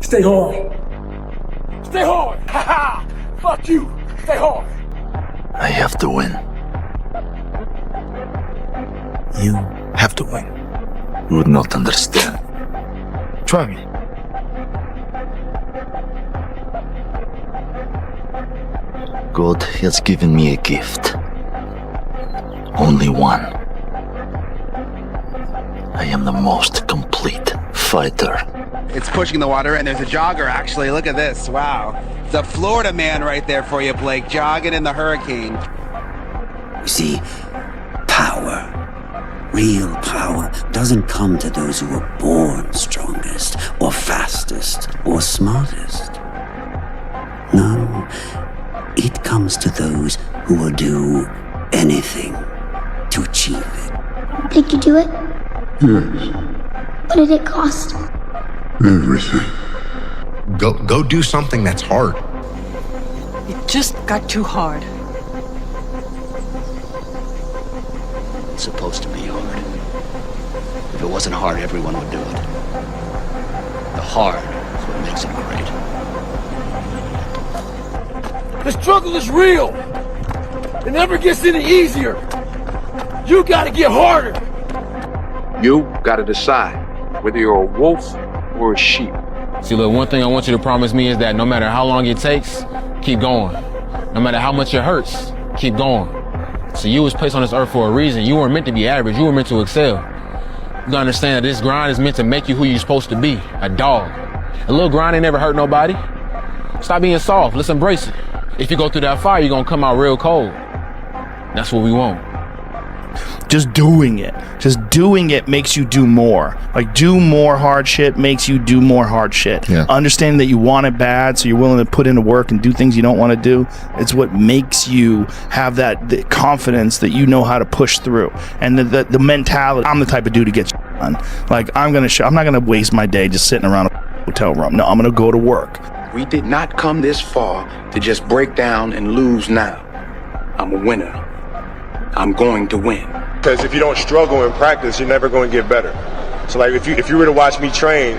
Stay hard. Stay hard. Ha ha. Fuck you. Stay hard. I have to win. You have to win. You would not understand. Try me. God has given me a gift. Only one. I am the most complete fighter. It's pushing the water, and there's a jogger, actually. Look at this. Wow. It's a Florida man right there for you, Blake, jogging in the hurricane. You see, power, real power, doesn't come to those who are born strongest, or fastest, or smartest. No, it comes to those who will do anything to achieve it. Did you do it? Yes. What did it cost? Everything. Go do something that's hard. It just got too hard. It's supposed to be hard. If it wasn't hard, everyone would do it. The hard is what makes it great. The struggle is real. It never gets any easier. You gotta get harder. You gotta decide whether you're a wolf or a sheep. See, look, one thing I want you to promise me is that no matter how long it takes, keep going. No matter how much it hurts, keep going. So you was placed on this earth for a reason. You weren't meant to be average. You were meant to excel. You gotta understand that this grind is meant to make you who you're supposed to be, a dog. A little grind ain't never hurt nobody. Stop being soft. Let's embrace it. If you go through that fire, you're gonna come out real cold. That's what we want. Just doing it makes you do more. Like, do more hard shit makes you do more hard shit. Yeah. Understanding that you want it bad, so you're willing to put into work and do things you don't want to do. It's what makes you have the confidence that you know how to push through, and the mentality. I'm the type of dude who gets done. Like, I'm not gonna waste my day just sitting around a hotel room. No, I'm gonna go to work. We did not come this far to just break down and lose now. I'm a winner. I'm going to win. Because if you don't struggle in practice, you're never going to get better. So like if you were to watch me train,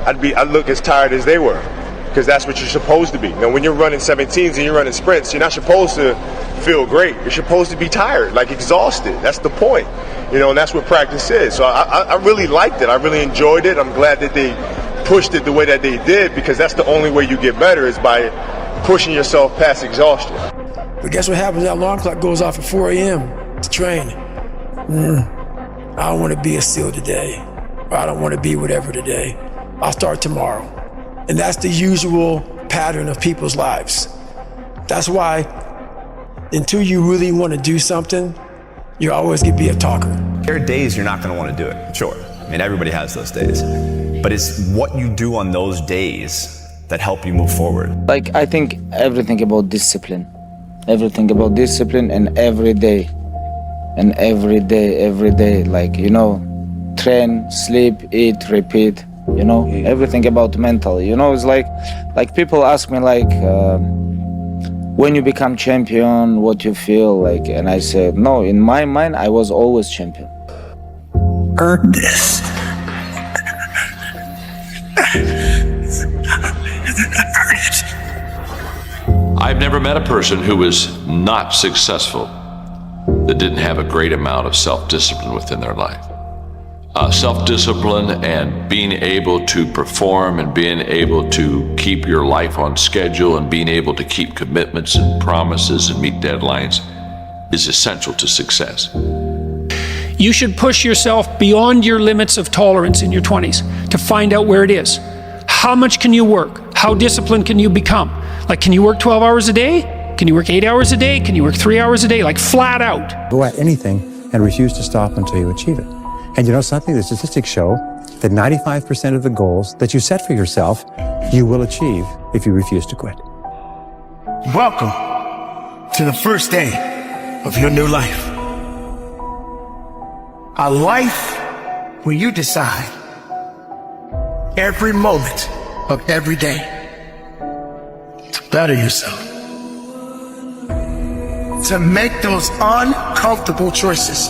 I'd look as tired as they were, because that's what you're supposed to be. Now when you're running 17s and you're running sprints, you're not supposed to feel great. You're supposed to be tired, like exhausted. That's the point, and that's what practice is. So I really liked it. I really enjoyed it. I'm glad that they pushed it the way that they did, because that's the only way you get better, is by pushing yourself past exhaustion. But guess what happens? That alarm clock goes off at 4 a.m. to train. I don't want to be a SEAL today, or I don't want to be whatever today. I'll start tomorrow. And that's the usual pattern of people's lives. That's why until you really want to do something, you're always going to be a talker. There are days you're not going to want to do it, sure. I mean, everybody has those days. But it's what you do on those days that help you move forward. Like, I think everything about discipline. Everything about discipline, and every day. And every day, like, train, sleep, eat, repeat, everything about mental, it's like people ask me, like, when you become champion, what you feel like, and I said, no, in my mind, I was always champion. Earn this. Earn it. I've never met a person who was not successful that didn't have a great amount of self-discipline within their life. Self-discipline and being able to perform and being able to keep your life on schedule and being able to keep commitments and promises and meet deadlines is essential to success. You should push yourself beyond your limits of tolerance in your 20s to find out where it is. How much can you work? How disciplined can you become? Like, can you work 12 hours a day? Can you work 8 hours a day? Can you work 3 hours a day? Like, flat out. Go at anything and refuse to stop until you achieve it. And you know something? The statistics show that 95% of the goals that you set for yourself, you will achieve if you refuse to quit. Welcome to the first day of your new life. A life where you decide every moment of every day to better yourself, to make those uncomfortable choices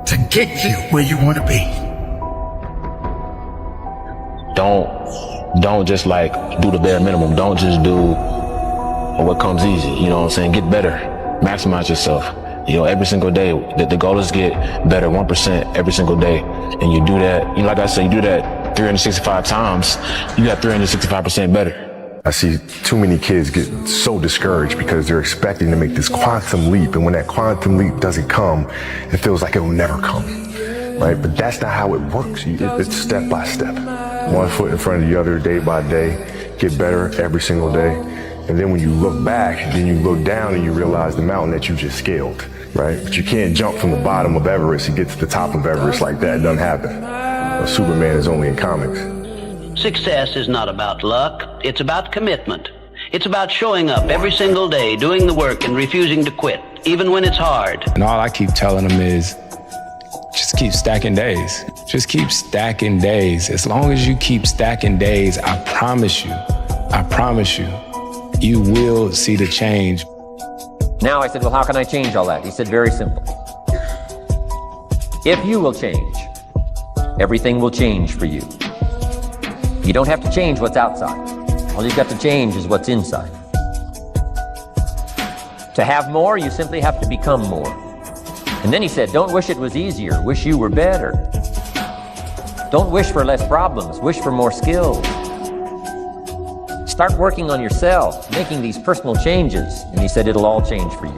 to get you where you want to be. Don't don't just like do the bare minimum. Don't just do what comes easy. You know what I'm saying? Get better. Maximize yourself. You know, every single day. The goal is get better 1% every single day. And you do that, you know, like I said, you do that 365 times, you got 365% better. I see too many kids get so discouraged because they're expecting to make this quantum leap. And when that quantum leap doesn't come, it feels like it will never come, right? But that's not how it works. It's step by step. One foot in front of the other, day by day, get better every single day. And then when you look back, then you look down and you realize the mountain that you just scaled, right? But you can't jump from the bottom of Everest and get to the top of Everest like that. It doesn't happen. Superman is only in comics. Success is not about luck, it's about commitment. It's about showing up every single day, doing the work and refusing to quit, even when it's hard. And all I keep telling them is, just keep stacking days. Just keep stacking days. As long as you keep stacking days, I promise you, you will see the change. Now I said, well, how can I change all that? He said, very simple. If you will change, everything will change for you. You don't have to change what's outside. All you've got to change is what's inside. To have more, you simply have to become more. And then he said, don't wish it was easier, wish you were better. Don't wish for less problems, wish for more skills. Start working on yourself, making these personal changes, and he said it'll all change for you.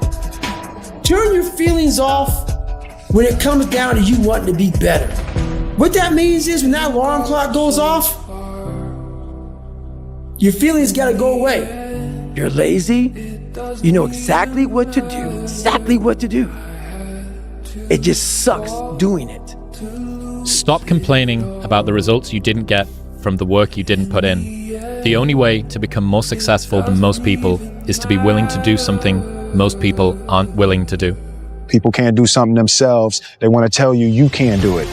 Turn your feelings off when it comes down to you wanting to be better. What that means is when that alarm clock goes off, your feelings gotta go away. You're lazy, you know exactly what to do, It just sucks doing it. Stop complaining about the results you didn't get from the work you didn't put in. The only way to become more successful than most people is to be willing to do something most people aren't willing to do. People can't do something themselves. They want to tell you you can't do it.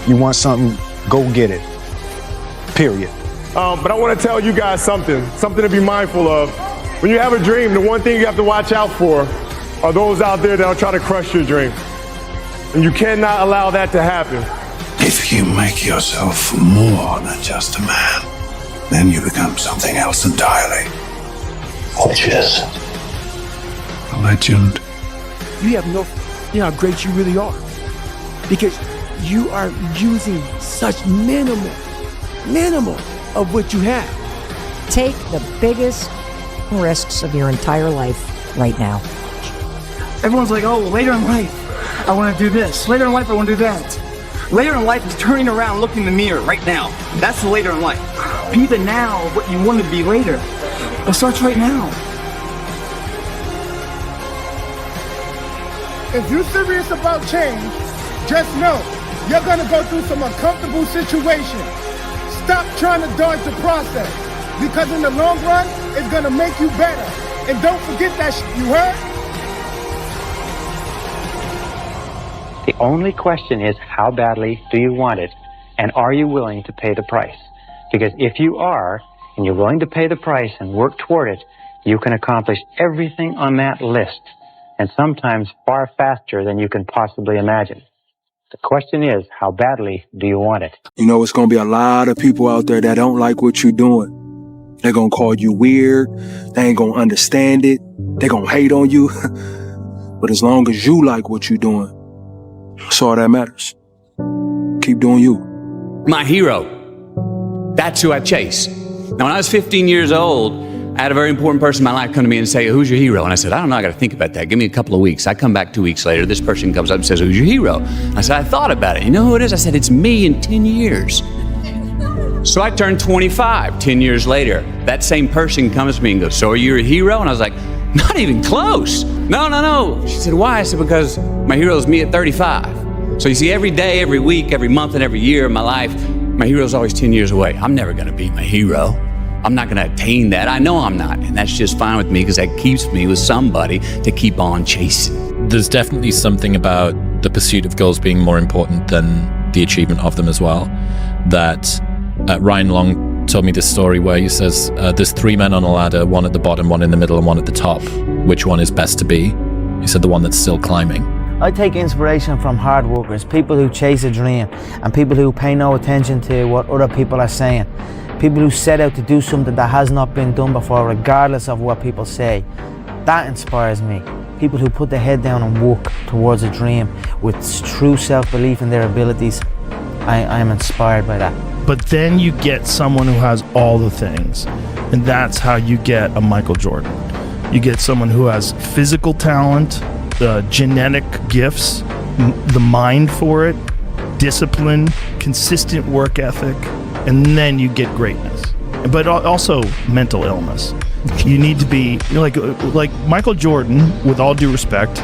You want something, go get it. Period. But I want to tell you guys something to be mindful of. When you have a dream, the one thing you have to watch out for are those out there that'll try to crush your dream. And you cannot allow that to happen. If you make yourself more than just a man, then you become something else entirely. Which is a legend. You have no idea how great you really are. Because you are using such minimal of what you have. Take the biggest risks of your entire life right now. Everyone's like, oh, well, later in life, I want to do this. Later in life, I want to do that. Later in life is turning around, looking in the mirror right now. That's the later in life. Be the now of what you want to be later. It starts right now. If you're serious about change, just know you're going to go through some uncomfortable situations. Stop trying to dodge the process, because in the long run, it's going to make you better. And don't forget that you heard? The only question is, how badly do you want it, and are you willing to pay the price? Because if you are, and you're willing to pay the price and work toward it, you can accomplish everything on that list, and sometimes far faster than you can possibly imagine. The question is, how badly do you want it? You know, it's going to be a lot of people out there that don't like what you're doing. They're going to call you weird. They ain't going to understand it. They're going to hate on you. But as long as you like what you're doing, that's all that matters. Keep doing you. My hero. That's who I chase. Now, when I was 15 years old, I had a very important person in my life come to me and say, who's your hero? And I said, I don't know, I got to think about that. Give me a couple of weeks. I come back 2 weeks later. This person comes up and says, who's your hero? I said, I thought about it. You know who it is? I said, it's me in 10 years. So I turned 25 10 years later. That same person comes to me and goes, so are you a hero? And I was like, not even close. No. She said, why? I said, because my hero is me at 35. So you see, every day, every week, every month, and every year of my life, my hero is always 10 years away. I'm never going to be my hero. I'm not going to attain that. I know I'm not. And that's just fine with me, because that keeps me with somebody to keep on chasing. There's definitely something about the pursuit of goals being more important than the achievement of them as well. That Ryan Long told me this story where he says there's 3 men on a ladder, one at the bottom, one in the middle, and one at the top. Which one is best to be? He said the one that's still climbing. I take inspiration from hard workers, people who chase a dream, and people who pay no attention to what other people are saying. People who set out to do something that has not been done before, regardless of what people say. That inspires me. People who put their head down and walk towards a dream with true self-belief in their abilities. I am inspired by that. But then you get someone who has all the things, and that's how you get a Michael Jordan. You get someone who has physical talent, genetic gifts, the mind for it, discipline, consistent work ethic, and then you get greatness. But also mental illness. You need to be like Michael Jordan, with all due respect,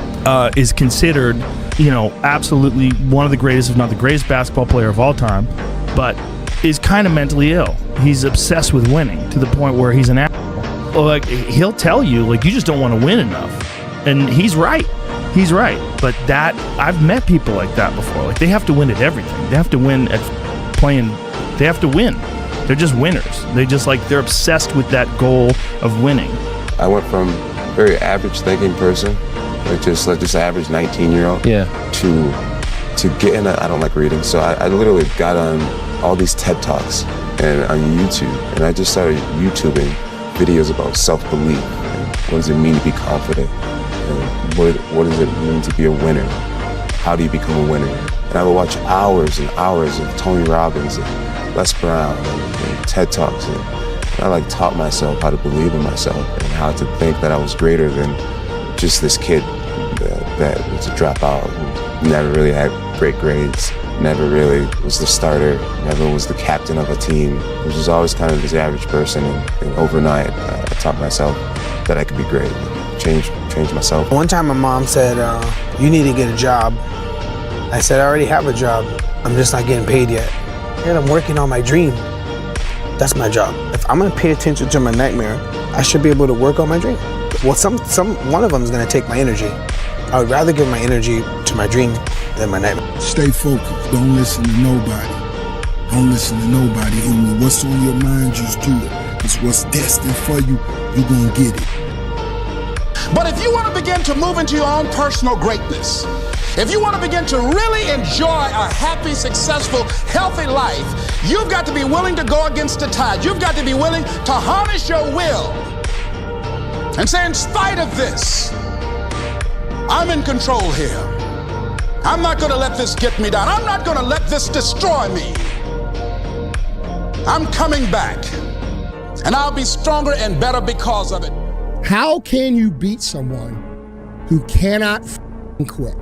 is considered, absolutely one of the greatest, if not the greatest basketball player of all time, but is kind of mentally ill. He's obsessed with winning to the point where he's an asshole. Like, he'll tell you, like, you just don't want to win enough. And he's right. He's right. But I've met people like that before. Like, they have to win at everything. They have to win at playing. They have to win. They're just winners. They're obsessed with that goal of winning. I went from very average thinking person, like just average 19-year-old, to get in. I don't like reading, so I literally got on all these TED Talks and on YouTube, and I just started YouTubing videos about self-belief and what does it mean to be confident, and what does it mean to be a winner? How do you become a winner? And I would watch hours and hours of Tony Robbins and Les Brown and TED Talks, and I taught myself how to believe in myself and how to think that I was greater than just this kid that was a dropout, who never really had great grades, never really was the starter, never was the captain of a team, was just always kind of this average person. And overnight, I taught myself that I could be great, change myself. One time my mom said, you need to get a job. I said, I already have a job. I'm just not getting paid yet. And I'm working on my dream. That's my job. If I'm gonna pay attention to my nightmare, I should be able to work on my dream. Well, one of them is gonna take my energy. I would rather give my energy to my dream than my nightmare. Stay focused. Don't listen to nobody. Don't listen to nobody. And what's on your mind, just do it. It's what's destined for you, you're gonna get it. But if you want to begin to move into your own personal greatness, if you want to begin to really enjoy a happy, successful, healthy life, you've got to be willing to go against the tide. You've got to be willing to harness your will and say, in spite of this, I'm in control here. I'm not going to let this get me down. I'm not going to let this destroy me. I'm coming back, and I'll be stronger and better because of it. How can you beat someone who cannot quit?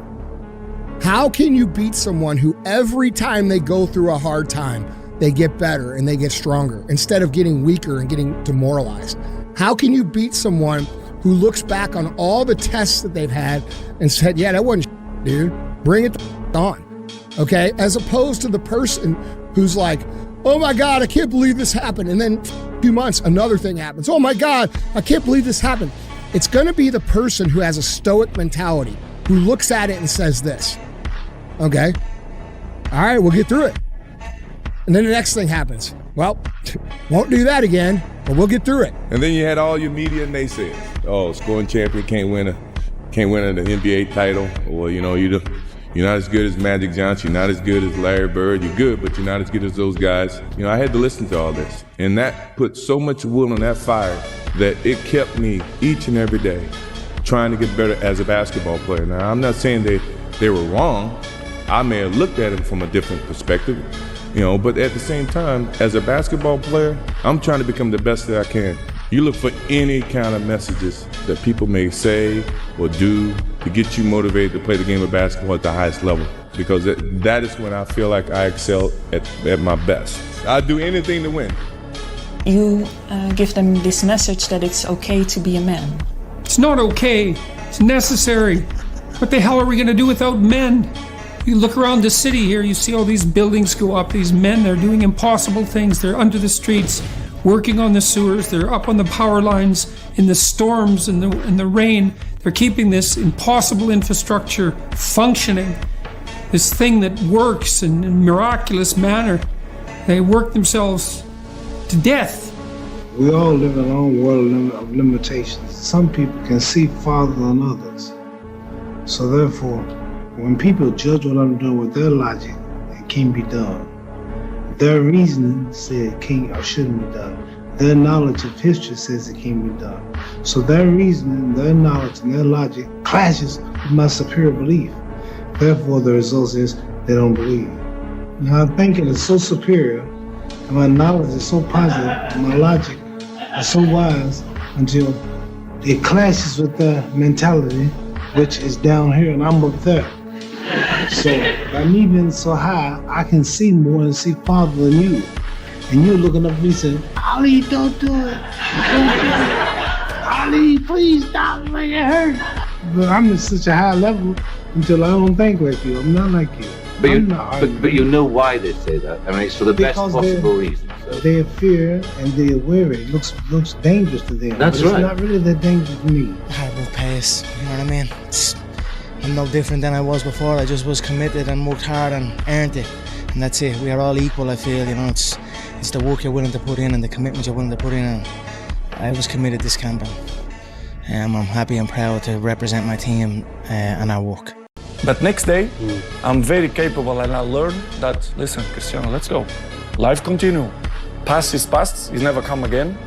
How can you beat someone who every time they go through a hard time, they get better and they get stronger instead of getting weaker and getting demoralized? How can you beat someone who looks back on all the tests that they've had and said, yeah, that wasn't dude, bring it on, okay? As opposed to the person who's like, oh my God, I can't believe this happened. And then a few months, another thing happens. Oh my God, I can't believe this happened. It's gonna be the person who has a stoic mentality, who looks at it and says this, okay, all right, we'll get through it. And then the next thing happens. Well, won't do that again, but we'll get through it. And then you had all your media naysayers. Oh, scoring champion can't win an NBA title. Or, you're not as good as Magic Johnson. You're not as good as Larry Bird. You're good, but you're not as good as those guys. I had to listen to all this. And that put so much wood on that fire that it kept me each and every day trying to get better as a basketball player. Now, I'm not saying they were wrong. I may have looked at it from a different perspective, but at the same time, as a basketball player, I'm trying to become the best that I can. You look for any kind of messages that people may say or do to get you motivated to play the game of basketball at the highest level, because that is when I feel like I excel at my best. I'd do anything to win. You give them this message that it's okay to be a man. It's not okay, it's necessary. What the hell are we gonna do without men? You look around the city here, you see all these buildings go up, these men, they're doing impossible things. They're under the streets, working on the sewers, they're up on the power lines, in the storms, in the rain. They're keeping this impossible infrastructure functioning, this thing that works in a miraculous manner. They work themselves to death. We all live in our own world of limitations. Some people can see farther than others. So therefore, when people judge what I'm doing with their logic, it can't be done. Their reasoning said can't or shouldn't be done. Their knowledge of history says it can't be done. So their reasoning, their knowledge, and their logic clashes with my superior belief. Therefore, the result is they don't believe. Now, I'm thinking is so superior, and my knowledge is so positive, and my logic is so wise until it clashes with their mentality, which is down here, and I'm up there. So by me being so high, I can see more and see farther than you. And you're looking up at me saying, Ali, don't do it. Don't do it. Ali, please stop, make it hurt. But I'm at such a high level until I don't think like you. I'm not like you. But you know why they say that. I mean, it's for the best possible reason. So. They're fear and they're weary. It looks dangerous to them. That's but right. It's not really that dangerous to me. Hard work pays, you know what I mean? I'm no different than I was before. I just was committed and worked hard and earned it. And that's it. We are all equal, I feel, you know. It's the work you're willing to put in and the commitment you're willing to put in. And I was committed this campaign. I'm happy and proud to represent my team and our work. But next day, I'm very capable and I learned that, listen, Cristiano, let's go. Life continue. Past is past, it never come again.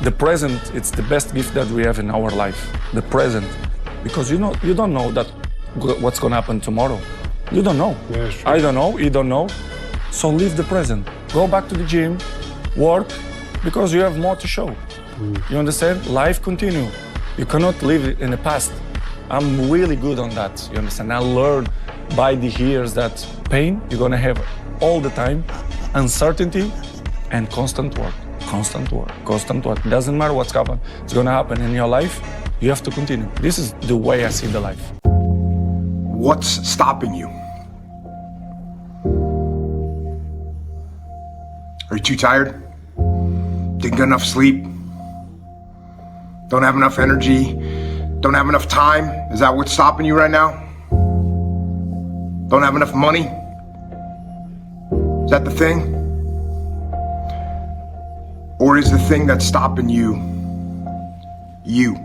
The present, it's the best gift that we have in our life. The present. Because you don't know that what's gonna happen tomorrow. You don't know. Yeah, I don't know, you don't know. So live the present. Go back to the gym, work, because you have more to show. You understand? Life continue. You cannot live in the past. I'm really good on that, you understand? I learned by the years that pain you're gonna have all the time, uncertainty and constant work. Constant work, constant work. Doesn't matter what's happening. It's gonna happen in your life. You have to continue. This is the way I see the life. What's stopping you? Are you too tired? Didn't get enough sleep? Don't have enough energy? Don't have enough time? Is that what's stopping you right now? Don't have enough money? Is that the thing? Or is the thing that's stopping you, you?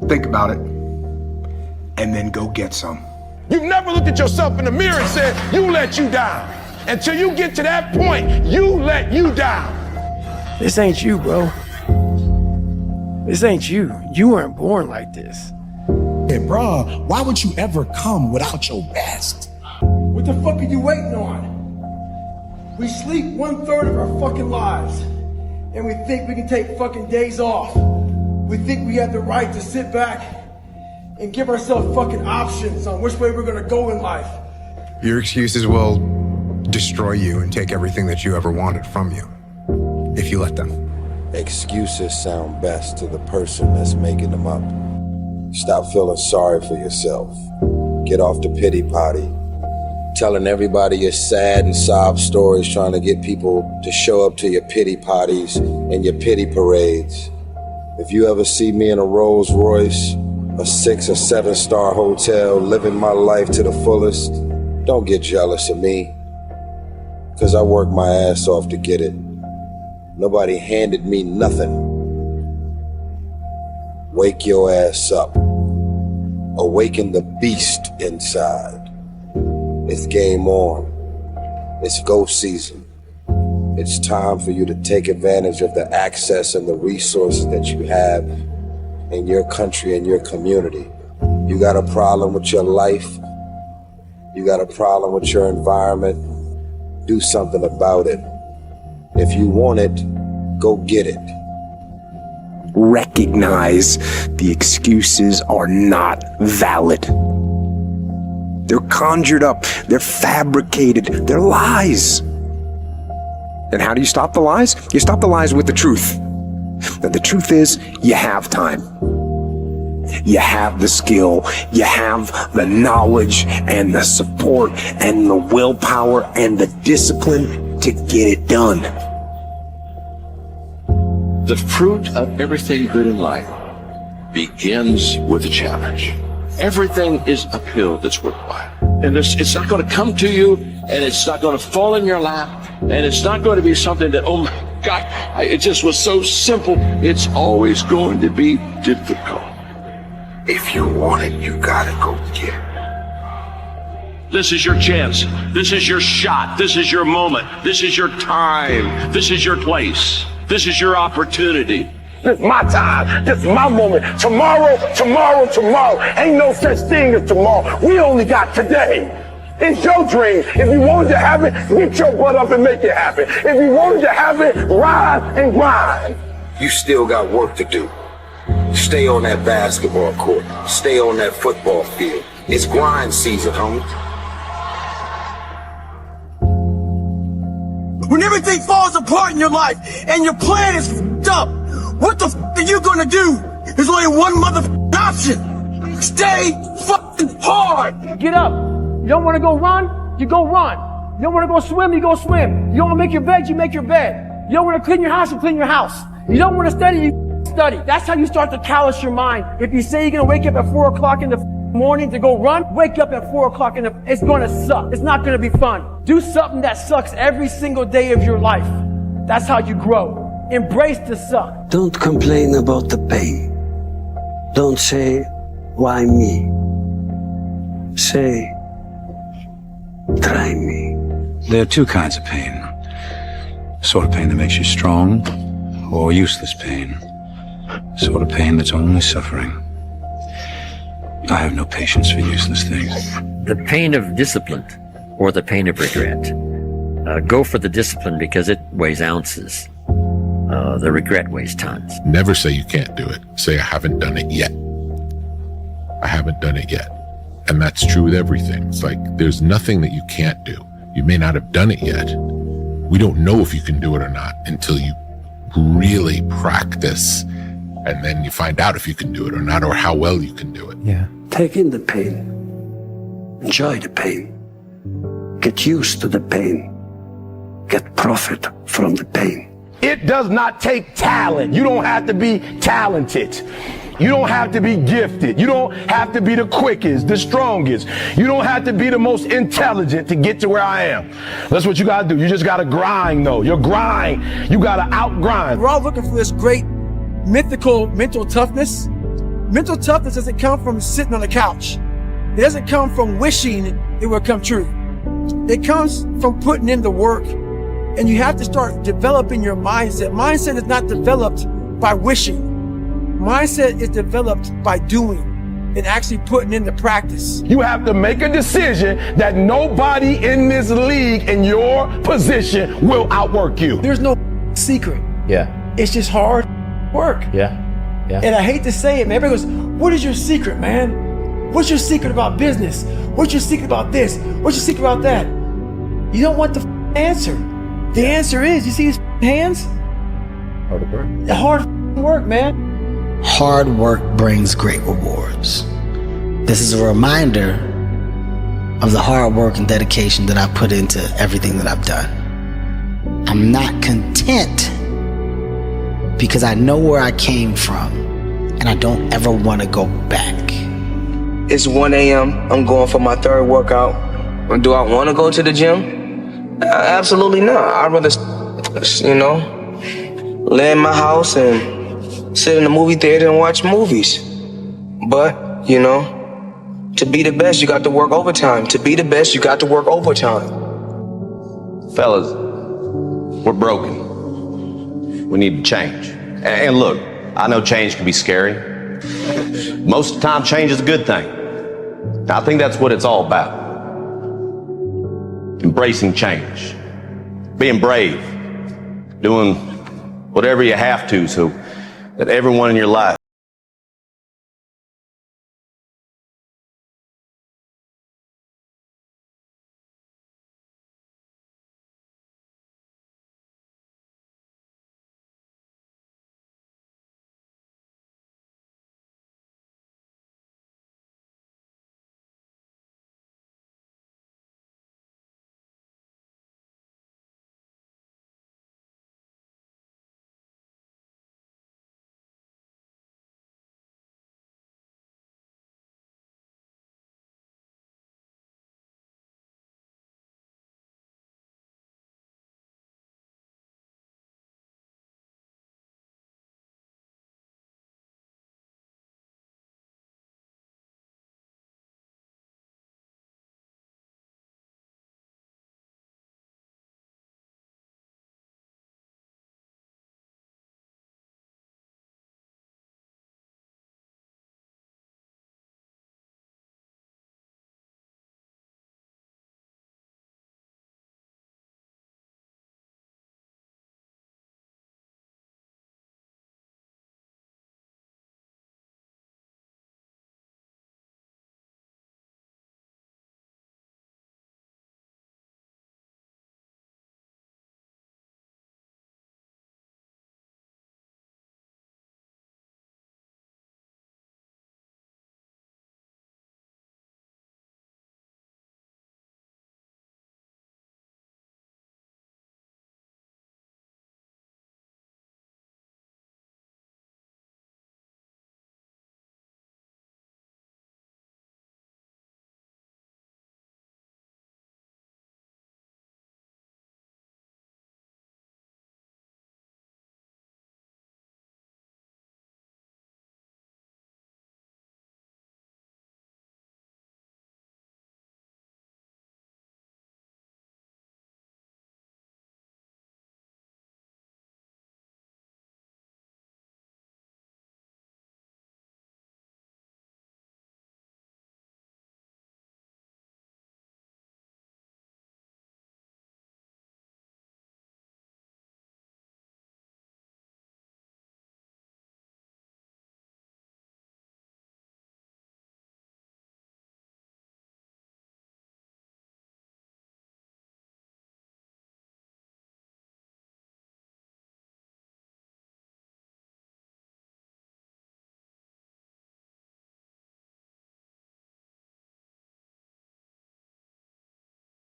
Think about it, and then go get some. You've never looked at yourself in the mirror and said, you let you down. Until you get to that point, you let you down. This ain't you, bro. This ain't you. You weren't born like this. Hey, bruh, why would you ever come without your best? What the fuck are you waiting on? We sleep 1/3 of our fucking lives. And we think we can take fucking days off. We think we have the right to sit back and give ourselves fucking options on which way we're gonna go in life. Your excuses will destroy you and take everything that you ever wanted from you, if you let them. Excuses sound best to the person that's making them up. Stop feeling sorry for yourself. Get off the pity potty. Telling everybody your sad and sob stories, trying to get people to show up to your pity potties and your pity parades. If you ever see me in a Rolls Royce, a 6 or 7 star hotel, living my life to the fullest, don't get jealous of me, because I worked my ass off to get it. Nobody handed me nothing. Wake your ass up. Awaken the beast inside. It's game on. It's go season. It's time for you to take advantage of the access and the resources that you have in your country and your community. You got a problem with your life. You got a problem with your environment. Do something about it. If you want it, go get it. Recognize the excuses are not valid. They're conjured up, they're fabricated, they're lies. And how do you stop the lies? You stop the lies with the truth. And the truth is, you have time. You have the skill, you have the knowledge and the support and the willpower and the discipline to get it done. The fruit of everything good in life begins with a challenge. Everything is uphill that's worthwhile. And it's not going to come to you, and it's not going to fall in your lap, and it's not going to be something that, oh my God, it just was so simple. It's always going to be difficult. If you want it, you gotta go get it. This is your chance. This is your shot. This is your moment. This is your time. This is your place. This is your opportunity. This is my time. This is my moment. Tomorrow. Ain't no such thing as tomorrow. We only got today. It's your dream. If you wanted to have it, get your butt up and make it happen. If you wanted to have it, rise and grind. You still got work to do. Stay on that basketball court. Stay on that football field. It's grind season, homie. When everything falls apart in your life and your plan is f***ed up, what the f*** are you gonna do? There's only one motherfucking option. Stay fucking hard. Get up. You don't want to go run? You go run. You don't want to go swim? You go swim. You don't want to make your bed? You make your bed. You don't want to clean your house? You clean your house. You don't want to study? You study. That's how you start to callous your mind. If you say you're going to wake up at 4 o'clock in the morning to go run, wake up at 4 o'clock it's going to suck. It's not going to be fun. Do something that sucks every single day of your life. That's how you grow. Embrace the suck. Don't complain about the pain. Don't say, why me? Say, try me. There are two kinds of pain. Sort of pain that makes you strong, or useless pain. Sort of pain that's only suffering. I have no patience for useless things. The pain of discipline or the pain of regret. Go for the discipline because it weighs ounces. The regret weighs tons. Never say you can't do it. Say, I haven't done it yet. I haven't done it yet. And that's true with everything. It's like, there's nothing that you can't do. You may not have done it yet. We don't know if you can do it or not until you really practice. And then you find out if you can do it or not, or how well you can do it. Yeah. Take in the pain. Enjoy the pain. Get used to the pain. Get profit from the pain. It does not take talent. You don't have to be talented. You don't have to be gifted. You don't have to be the quickest, the strongest. You don't have to be the most intelligent to get to where I am. That's what you gotta do. You just gotta grind though. Your grind, you gotta out-grind. We're all looking for this great mythical mental toughness. Mental toughness doesn't come from sitting on the couch. It doesn't come from wishing it will come true. It comes from putting in the work. And you have to start developing your mindset. Mindset is not developed by wishing. Mindset is developed by doing and actually putting into practice. You have to make a decision that nobody in this league in your position will outwork you. There's no secret. Yeah. It's just hard work. Yeah. Yeah. And I hate to say it, man. Everybody goes, what is your secret, man? What's your secret about business? What's your secret about this? What's your secret about that? You don't want the answer. The answer is, you see his hands? Hard work. The hard work, man. Hard work brings great rewards. This is a reminder of the hard work and dedication that I put into everything that I've done. I'm not content because I know where I came from and I don't ever want to go back. It's 1 a.m. I'm going for my third workout. Do I want to go to the gym? Absolutely not. I'd rather, lay in my house and sit in the movie theater and watch movies. But, to be the best, you got to work overtime. To be the best, you got to work overtime. Fellas, we're broken. We need to change. And look, I know change can be scary. Most of the time, change is a good thing. I think that's what it's all about. Embracing change, being brave, doing whatever you have to so that everyone in your life